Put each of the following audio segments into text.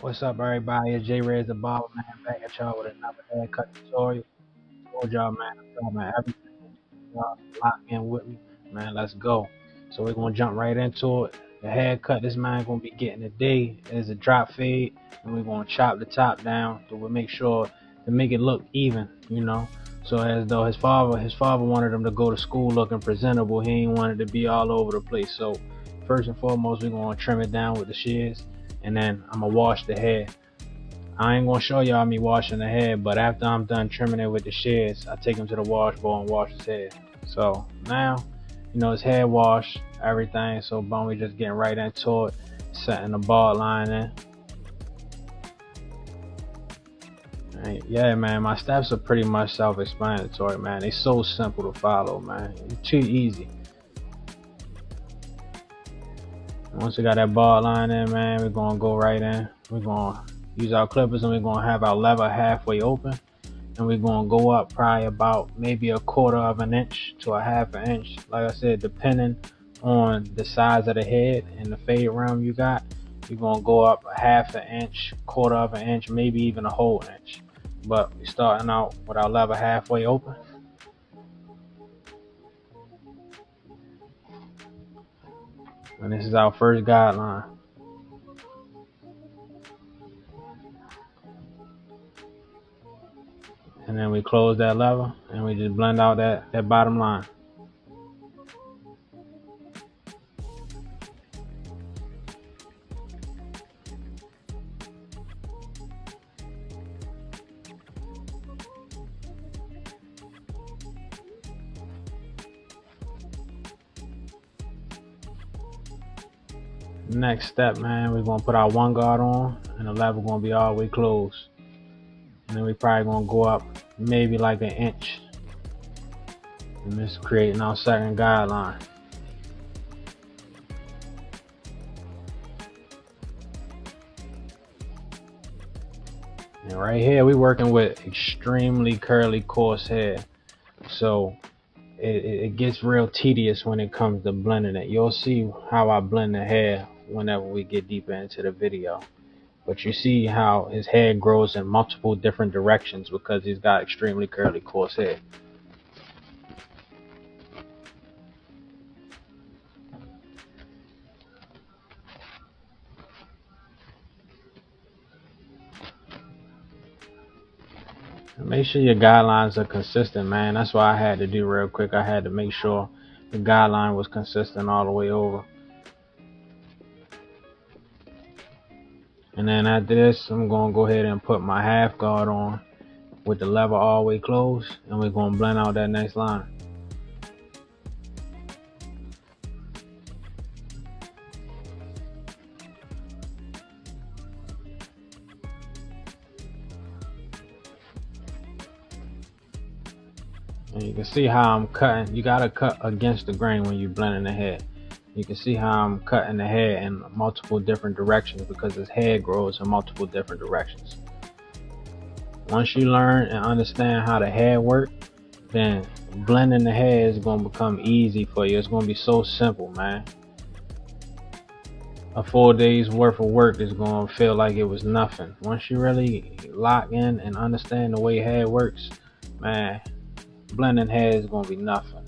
What's up, everybody? It's J Rez the Barber, man. Back at y'all with another haircut tutorial. Told y'all, man, everything y'all lock in with me, man. Let's go. So we're gonna jump right into it. The haircut this man gonna be getting today is a drop fade, and we're gonna chop the top down so we'll make sure to make it look even. So as though his father wanted him to go to school looking presentable, he ain't wanted to be all over the place. So first and foremost, we're gonna trim it down with the shears, and then I'm gonna wash the hair. I ain't gonna show y'all me washing the hair, but after I'm done trimming it with the shears, I take him to the wash bowl and wash his hair. So now, his hair washed, everything. So boom, we just getting right into it, setting the bald line in. Right, yeah, man, my steps are pretty much self-explanatory, man. They so simple to follow, man. It's too easy. Once we got that bald line in, man, we're gonna go right in. We're gonna use our clippers and we're gonna have our lever halfway open, and we're gonna go up probably about maybe a quarter of an inch to a half an inch. Like I said, depending on the size of the head and the fade round you got, you're gonna go up a half an inch, quarter of an inch, maybe even a whole inch. But we're starting out with our lever halfway open. And this is our first guideline. And then we close that lever and we just blend out that bottom line. Next step, man, we're gonna put our one guard on and the lever gonna be all the way closed. And then we probably gonna go up maybe like an inch. And this creating our second guideline. And right here we working with extremely curly coarse hair. So it gets real tedious when it comes to blending it. You'll see how I blend the hair whenever we get deeper into the video. But you see how his hair grows in multiple different directions because he's got extremely curly coarse hair. Make sure your guidelines are consistent, man. That's what I had to do real quick. I had to make sure the guideline was consistent all the way over. And then after this, I'm going to go ahead and put my half guard on with the lever all the way closed, and we're going to blend out that next line. And you can see how I'm cutting. You gotta cut against the grain when you're blending the hair. You can see how I'm cutting the hair in multiple different directions because his hair grows in multiple different directions. Once you learn and understand how the hair works, then blending the hair is gonna become easy for you. It's gonna be so simple, man. A full day's worth of work is gonna feel like it was nothing. Once you really lock in and understand the way hair works, man, blending hair is gonna be nothing.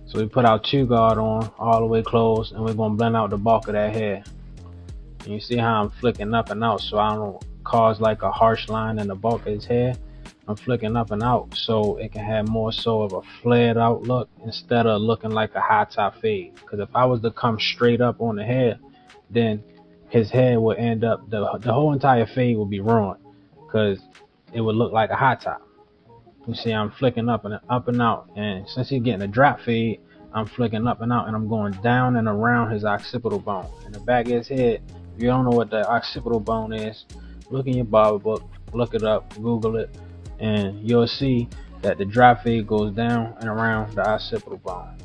So we put our two guard on all the way closed, and we're gonna blend out the bulk of that hair. And you see how I'm flicking up and out so I don't cause like a harsh line in the bulk of his hair. I'm flicking up and out so it can have more so of a flared out look instead of looking like a high top fade. Because if I was to come straight up on the hair, then his hair would end up, the whole entire fade would be ruined because it would look like a high top. You see I'm flicking up and out, and since he's getting a drop fade, I'm flicking up and out, and I'm going down and around his occipital bone. In the back of his head, if you don't know what the occipital bone is, look in your barber book, look it up, Google it, and you'll see that the drop fade goes down and around the occipital bone.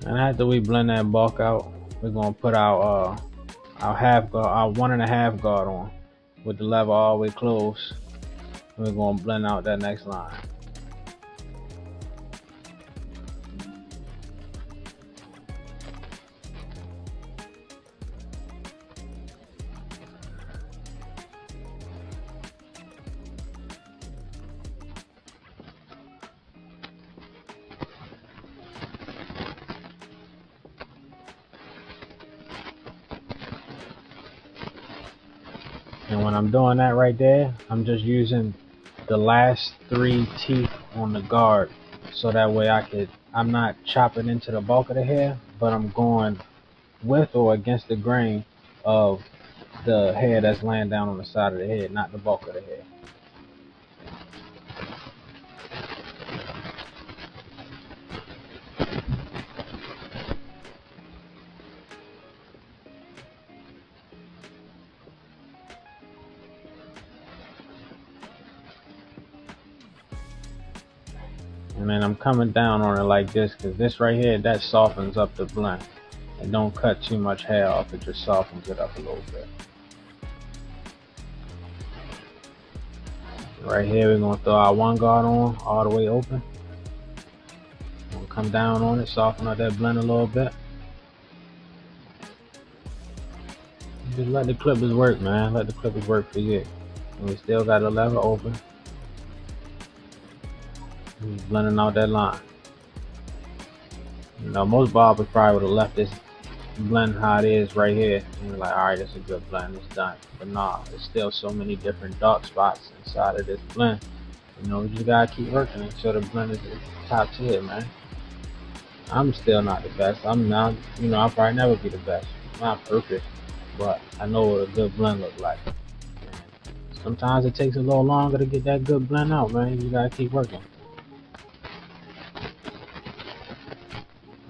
And after we blend that bulk out, we're gonna put our half guard, our 1.5 guard on with the lever all the way closed. And we're gonna blend out that next line. And when I'm doing that right there, I'm just using the last 3 teeth on the guard, so that way I'm not chopping into the bulk of the hair, but I'm going with or against the grain of the hair that's laying down on the side of the head, not the bulk of the hair. And then I'm coming down on it like this, because this right here, that softens up the blend. And don't cut too much hair off, it just softens it up a little bit. Right here, we're going to throw our one guard on all the way open. We'll come down on it, soften up that blend a little bit. Just let the clippers work, man. Let the clippers work for you. And we still got the lever open. Just blending out that line. You know, most barbers probably would have left this blend how it is right here. And you're like, alright, that's a good blend, it's done. But nah, there's still so many different dark spots inside of this blend. You know, we just gotta keep working until the blend is top tier, man. I'm still not the best. I'm not, you know, I'll probably never be the best. I'm not perfect, but I know what a good blend looks like. And sometimes it takes a little longer to get that good blend out, man. You gotta keep working.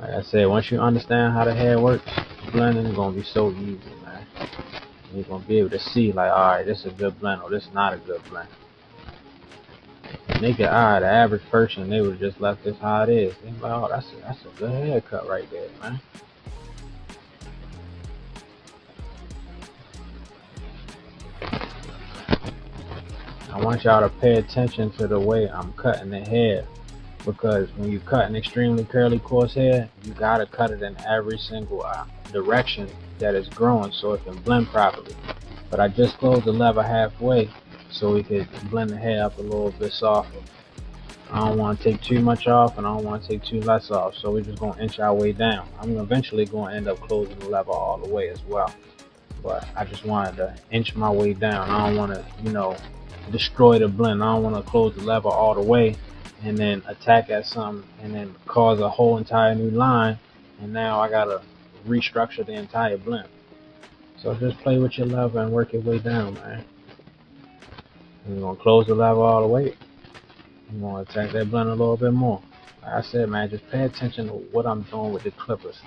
Like I said, once you understand how the hair works, blending is gonna be so easy, man. You're gonna be able to see, like, alright, this is a good blend or this is not a good blend. Naked eye, the average person, they would have just left this how it is. They like, oh, that's a good haircut right there, man. I want y'all to pay attention to the way I'm cutting the hair, because when you cut an extremely curly coarse hair, you gotta cut it in every single direction that it's growing so it can blend properly. But I just closed the lever halfway so we could blend the hair up a little bit softer. I don't want to take too much off and I don't want to take too less off, so we're just going to inch our way down. I'm eventually going to end up closing the lever all the way as well, but I just wanted to inch my way down. I don't want to, you know, destroy the blend. I don't want to close the lever all the way and then attack at something and then cause a whole entire new line, and now I got to restructure the entire blend. So just play with your lever and work your way down, man. We're going to close the lever all the way. I'm going to attack that blend a little bit more. Like I said, man, just pay attention to what I'm doing with the clippers.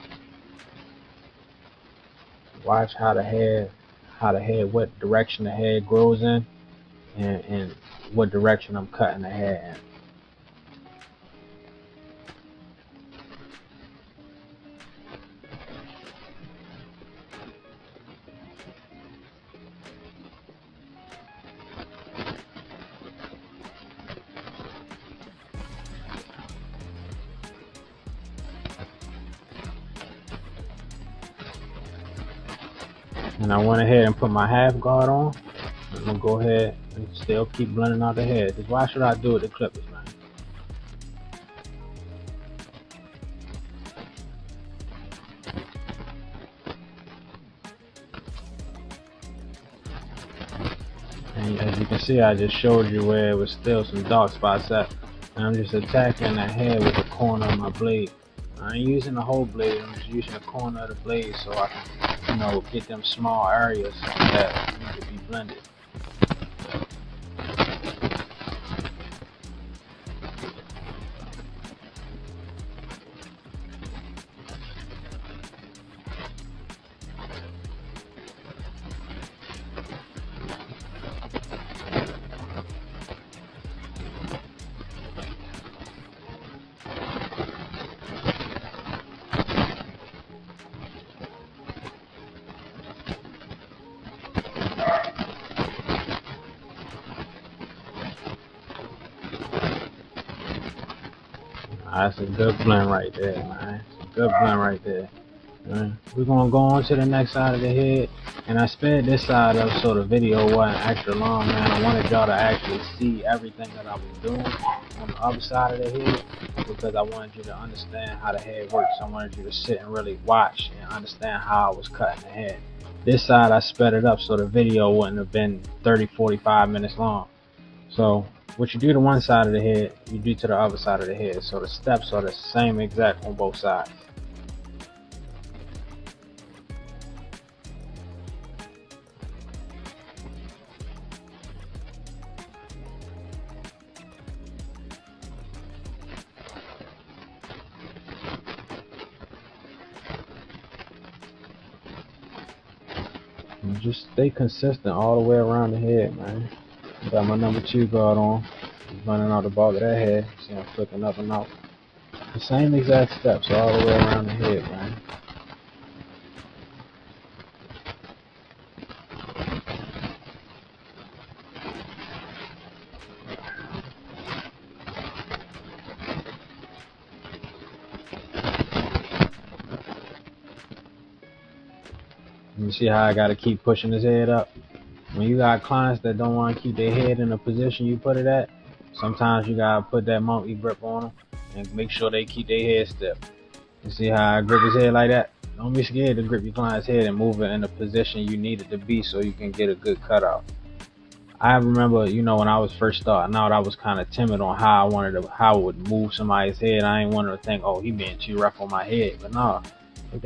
Watch how the hair, what direction the hair grows in, and what direction I'm cutting the hair in. And I went ahead and put my half guard on. I'm gonna go ahead and still keep blending out the hair. Just why should I do it with the clippers, man? And as you can see, I just showed you where it was still some dark spots at. And I'm just attacking the hair with the corner of my blade. I ain't using the whole blade, I'm just using the corner of the blade so I can, you know, get them small areas that need to be blended. That's a good blend right there, man. It's a good blend right there. We're gonna go on to the next side of the head, and I sped this side up so the video wasn't extra long, man. I wanted y'all to actually see everything that I was doing on the other side of the head, because I wanted you to understand how the head works. I wanted you to sit and really watch and understand how I was cutting the head. This side I sped it up so the video wouldn't have been 30-45 minutes long. So what you do to one side of the head, you do to the other side of the head. So the steps are the same exact on both sides. And just stay consistent all the way around the head, man. Got my number 2 guard on. Running out the back of that head. See I'm flicking up and out. The same exact steps all the way around the head, man. You see how I gotta keep pushing his head up? When you got clients that don't want to keep their head in the position you put it at, sometimes you gotta put that monkey grip on them and make sure they keep their head stiff. You see how I grip his head like that? Don't be scared to grip your client's head and move it in the position you need it to be so you can get a good cutout. I remember, when I was first starting out, I was kind of timid on how I would move somebody's head. I ain't wanted to think, oh, he being too rough on my head. But no, if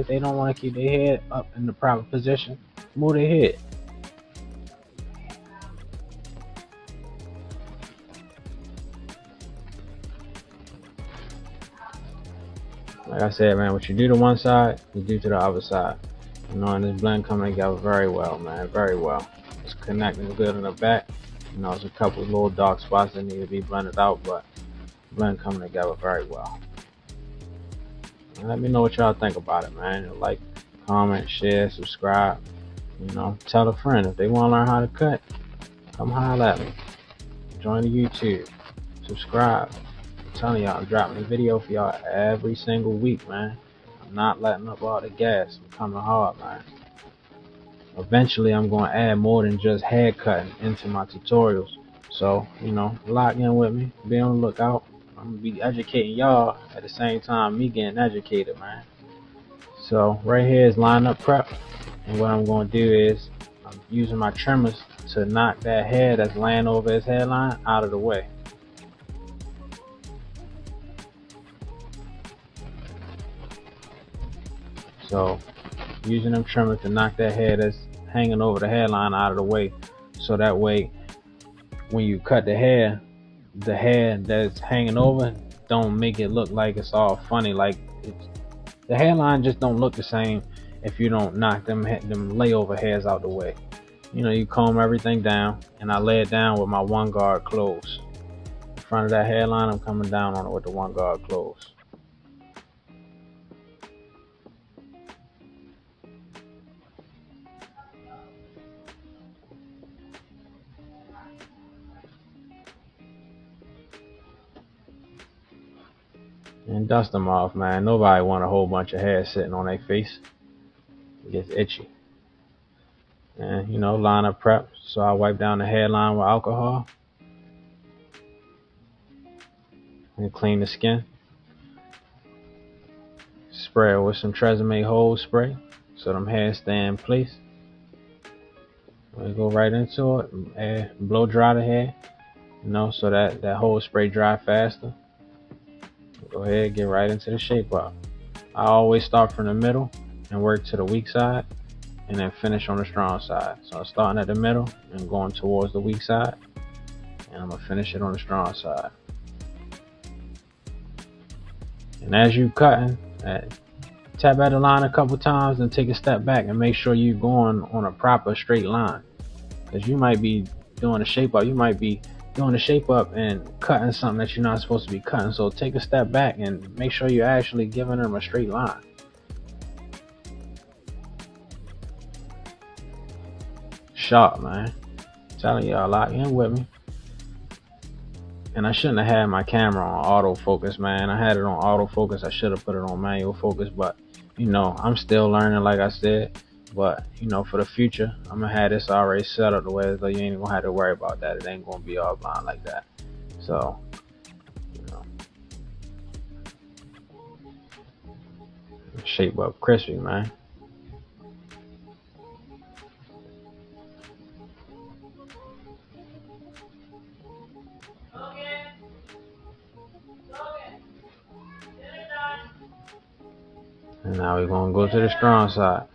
they don't want to keep their head up in the proper position, move their head. Like I said, man, what you do to one side, you do to the other side. And this blend coming together very well, man, very well. It's connecting good in the back. There's a couple little dark spots that need to be blended out, but blend coming together very well. And let me know what y'all think about it, man. Like, comment, share, subscribe. Tell a friend if they want to learn how to cut. Come holler at me. Join the YouTube. Subscribe. I'm telling y'all, I'm dropping a video for y'all every single week, man. I'm not letting up all the gas. I'm coming hard, man. Eventually, I'm going to add more than just hair cutting into my tutorials. So, lock in with me. Be on the lookout. I'm going to be educating y'all at the same time me getting educated, man. So, right here is lineup prep. And what I'm going to do is I'm using my trimmers to knock that hair that's laying over his hairline out of the way. So, using them trimmers to knock that hair that's hanging over the hairline out of the way, so that way when you cut the hair that's hanging over don't make it look like it's all funny. Like the hairline just don't look the same if you don't knock them layover hairs out the way. You comb everything down, and I lay it down with my 1 guard closed. In front of that hairline, I'm coming down on it with the 1 guard closed. And dust them off, man. Nobody want a whole bunch of hair sitting on their face. It gets itchy. And line up prep. So I wipe down the hairline with alcohol and clean the skin. Spray it with some Tresemme hold spray so them hairs stay in place. We go right into it and blow dry the hair, so that hold spray dry faster. Go ahead, get right into the shape up. I always start from the middle and work to the weak side and then finish on the strong side. So I'm starting at the middle and going towards the weak side, and I'm gonna finish it on the strong side. And as you cutting, tap at the line a couple times and take a step back and make sure you're going on a proper straight line, because you might be doing a shape up. You might be doing a shape up and cutting something that you're not supposed to be cutting. So take a step back and make sure you're actually giving them a straight line. Sharp, man. I'm telling y'all, lock in with me. And I shouldn't have had my camera on autofocus, man. I had it on autofocus. I should have put it on manual focus, but I'm still learning, like I said. But for the future, I'm gonna have this already set up the way that you ain't gonna have to worry about that. It ain't gonna be all blind like that. So, shape up crispy, man. And now we're gonna go to the strong side.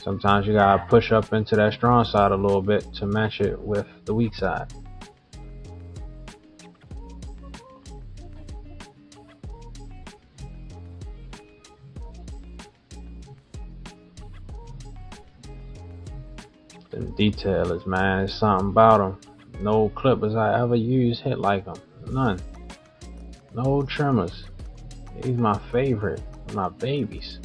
Sometimes you gotta push up into that strong side a little bit to match it with the weak side. The detailers, man, there's something about them. No clippers I ever used hit like them. None. No trimmers. These my favorite. My babies.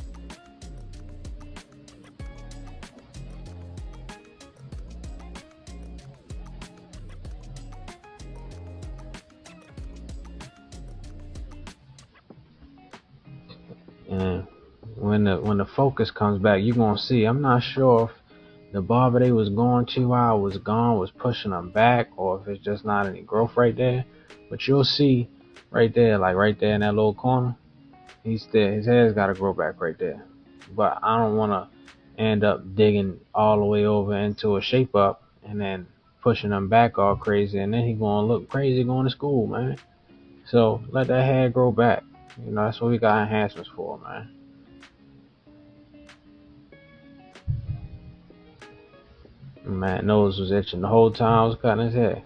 And when the focus comes back, you're gonna see. I'm not sure if the barber they was going to while I was gone was pushing them back, or if it's just not any growth right there. But you'll see right there, like right there in that little corner, he's there. His hair's got to grow back right there. But I don't want to end up digging all the way over into a shape up and then pushing them back all crazy, and then he gonna look crazy going to school, man. So let that hair grow back. You know, that's what we got enhancements for, man. Man, nose was itching the whole time I was cutting his hair.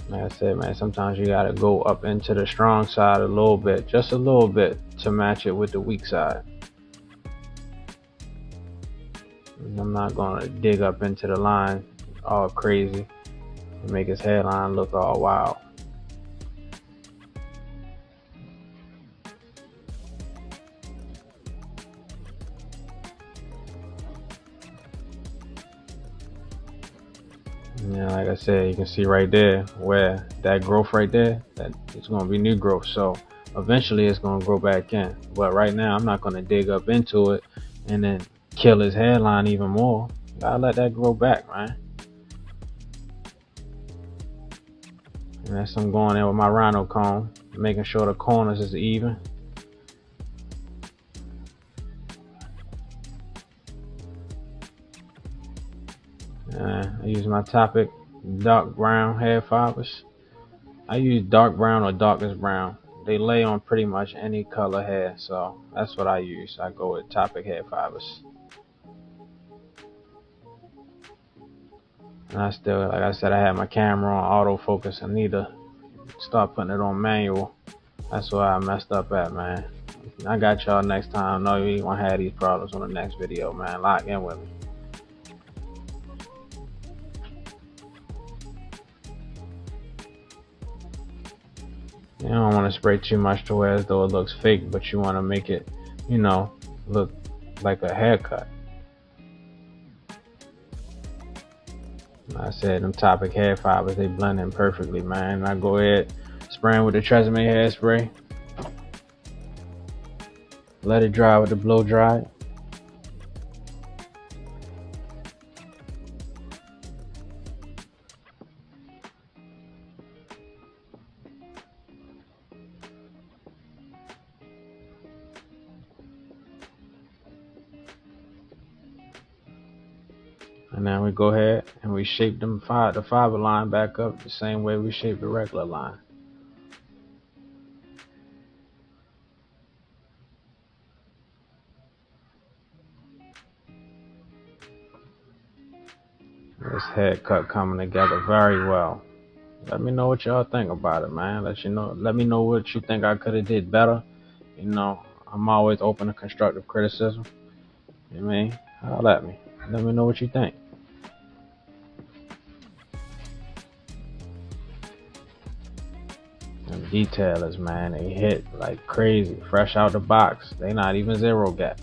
Like I said, man, sometimes you gotta go up into the strong side a little bit, just a little bit, to match it with the weak side. And I'm not gonna dig up into the line all crazy and make his hairline look all wild. Yeah, like I said, you can see right there where that growth right there, that it's gonna be new growth. So eventually it's gonna grow back in. But right now I'm not gonna dig up into it and then kill his hairline even more. Gotta let that grow back, man. And that's I'm going in with my rhino comb, making sure the corners is even. I use my Topic dark brown hair fibers. I use dark brown or darkest brown. They lay on pretty much any color hair, so that's what I use. I go with Topic hair fibers. And I still, like I said, I had my camera on autofocus. I need to start putting it on manual. That's where I messed up at, man. I got y'all next time. I know you ain't gonna have these problems on the next video, man. Lock in with me. You don't want to spray too much to where as though it looks fake, but you want to make it, you know, look like a haircut. Like I said, them Topic hair fibers, they blend in perfectly, man. I go ahead, spraying with the Tresemme hairspray. Let it dry with the blow dry. And then we go ahead and we shape the fiber line back up the same way we shape the regular line. This haircut coming together very well. Let me know what y'all think about it, man. Let me know what you think I could have did better. You know, I'm always open to constructive criticism. You know what I mean? Holler at me. Let me know what you think. And detailers, man, they hit like crazy. Fresh out the box. They not even zero gap.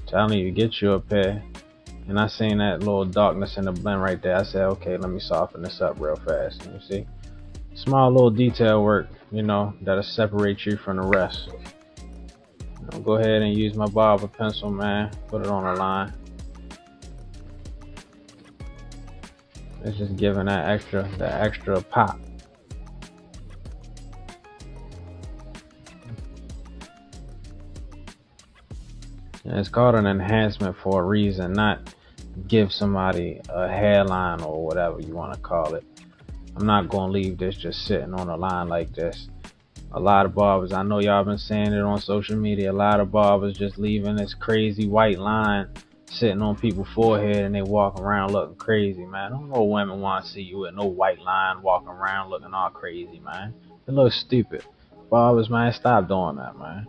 Telling you, get you a pair. And I seen that little darkness in the blend right there. I said, okay, let me soften this up real fast. You see? Small little detail work, you know, that'll separate you from the rest. I'll go ahead and use my barber pencil, man. Put it on the line. It's just giving that extra pop. And it's called an enhancement for a reason, not give somebody a hairline or whatever you want to call it. I'm not gonna leave this just sitting on a line like this. A lot of barbers, I know y'all been saying it on social media, a lot of barbers just leaving this crazy white line sitting on people's forehead and they walk around looking crazy, man. I don't know women want to see you with no white line walking around looking all crazy, man. It looks stupid. Barbers, man, stop doing that, man.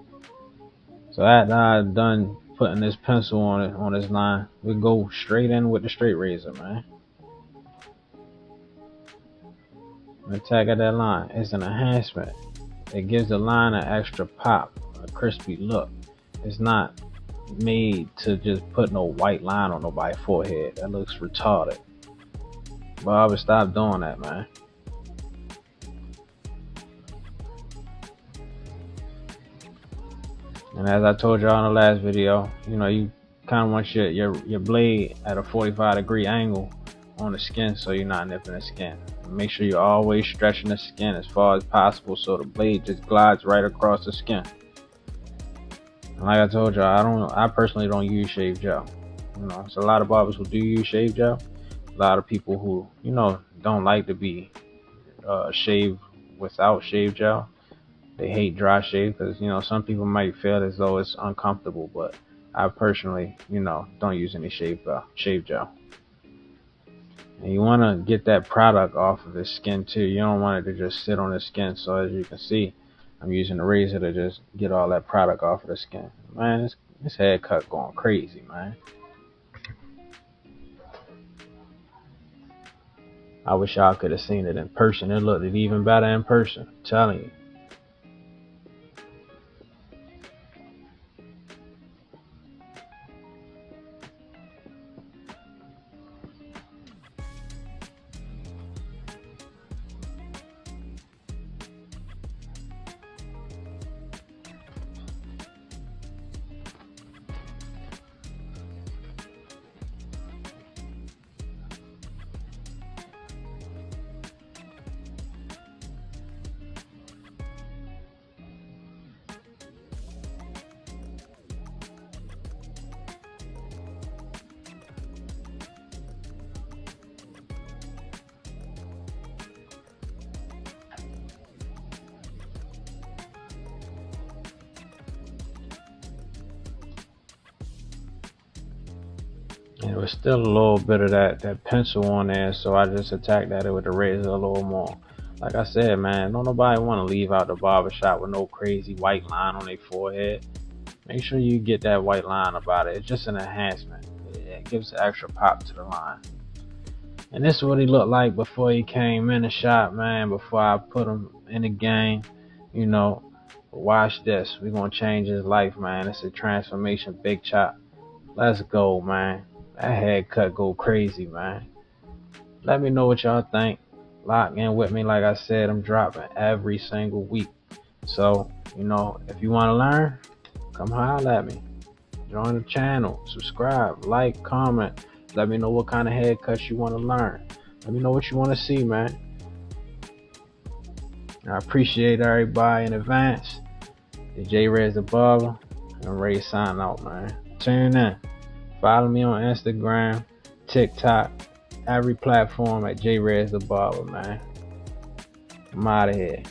So after I done putting this pencil on it on this line, we go straight in with the straight razor, man. Attack at that line. It's an enhancement. It gives the line an extra pop, a crispy look. It's not made to just put no white line on nobody's forehead. That looks retarded. Barbers, stop doing that, man. And as I told y'all in the last video, you kind of want your blade at a 45-degree angle on the skin so you're not nipping the skin. Make sure you're always stretching the skin as far as possible so the blade just glides right across the skin. And like I told y'all, I personally don't use shave gel. There's a lot of barbers who do use shave gel. A lot of people who, don't like to be shaved without shave gel. They hate dry shave because, some people might feel as though it's uncomfortable, but I personally, don't use any shave gel. And you want to get that product off of his skin too. You don't want it to just sit on his skin. So as you can see, I'm using the razor to just get all that product off of the skin. Man, this haircut going crazy, man. I wish y'all could have seen it in person. It looked even better in person. I'm telling you. And there was still a little bit of that pencil on there, so I just attacked at it with the razor a little more. Like I said, man, don't nobody want to leave out the barbershop with no crazy white line on their forehead. Make sure you get that white line about it. It's just an enhancement. It gives an extra pop to the line. And this is what he looked like before he came in the shop, man, before I put him in the game. Watch this. We're going to change his life, man. It's a transformation, Big Chop. Let's go, man. That haircut go crazy, man. Let me know what y'all think. Lock in with me. Like I said, I'm dropping every single week. So, if you want to learn, come holler at me. Join the channel. Subscribe. Like. Comment. Let me know what kind of haircuts you want to learn. Let me know what you want to see, man. I appreciate everybody in advance. It's J-Rez the Barber. I'm ready to sign out, man. Tune in. Follow me on Instagram, TikTok, every platform at J-Rez the Barber, man. I'm out of here.